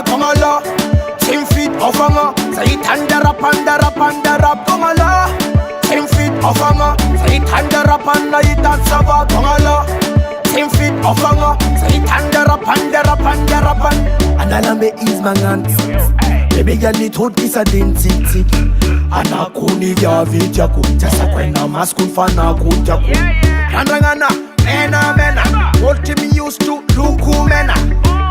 sava kongala. 10 feet offanga, say tandara pandara pandara kongala. 10 feet offanga, say tandara pandara sava kongala. 10 feet offanga, say tandara pandara pandara pan. Analambe is mangan. Baby girl ni thought is a density. Anakuni vya vijaku, jasa kwena maskun fana kujaku. Randangana, mena, what me used to luku mena.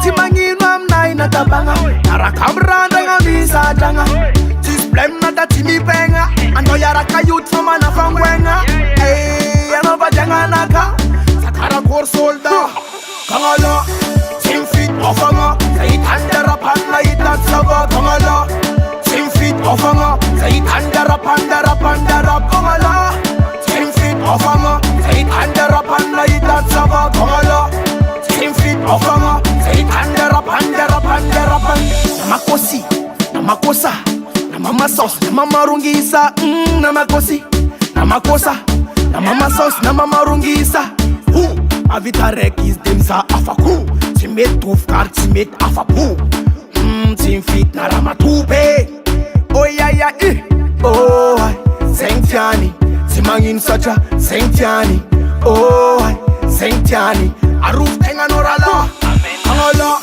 Timangi nam na tabanga, narakamrandanga visa janga. Blame na da timi penga, ando yara kayut from anafangwenga. Hey, anova janga naka, sakara kor solda. Kangala, 10 feet offanga, say tandara panna ita sava. Kangala, 10 feet offanga, say tandara pandara pandara. Kangala, 10 feet offanga, say tandara panna ita sava. Kangala, 10 feet offanga, say tandara pandara pandara pan. Namakosi, namakosa. Na mama sauce, na mama rungisa, na makosi, na makosa, na mama sauce, na mama rungisa. Avita rekis demsa afaku, timet tufkar timet afapu. 10 feet na rama tupe. Oh ya oh Saint-Yani, simangin sacha Saint-Yani. Oh Saint-Yani, aruf tenga norala. Kangala,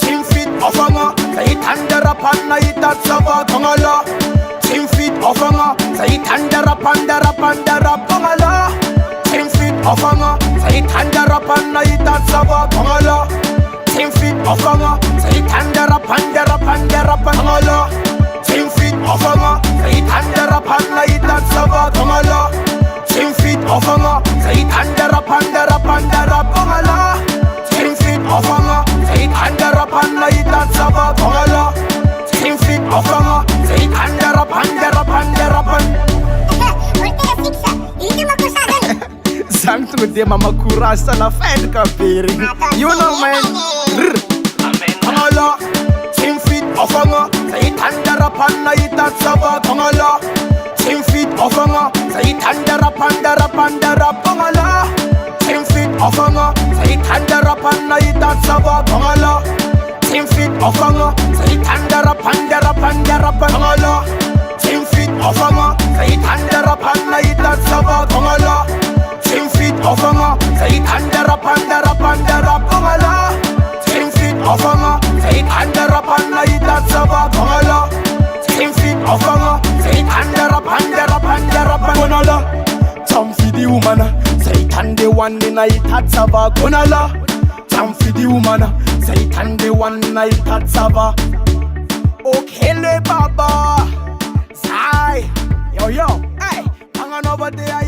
10 feet offanga. Say tandara panna ita sava kongala. 10 feet offanga. Say tandara pandara pandara kongala. 10 feet offanga. Say tandara panna ita sava kongala. 10 feet offanga. Say tandara pandara pandara kongala. 10 feet offanga. Say tandara panna ita sava kongala. 10 feet offanga. Say tandara pandara pandara kongala. 10 feet offanga. Say tandara panna ita sava kongala. 10 feet offanga. Say tandara pandara pandara pan. Sang tu dia mama kurasa la fan kapiri. You know man. Kongala. 10 feet offanga. Say tandara panna ita sava kongala. 10 feet offanga. Say tandara pandara pandara kongala. 10 feet offanga. Say tandara panna ita sava kongala. 10 feet offanga. Say tandara pandara pandara kongala. 10 feet offanga. Say tandara panna ita sava kongala. 10 feet offanga. Say tandara pandara pandara kongala. 10 feet offanga. Say tandara panna ita sava kongala. 10 feet offanga. Say tandara pandara pandara kongala. Jump for the woman. Say tande one night at sava kongala. Jump for the woman. Say tande one night at sava. Okay le baba. Sai. Yo. Hey. Hang on over there.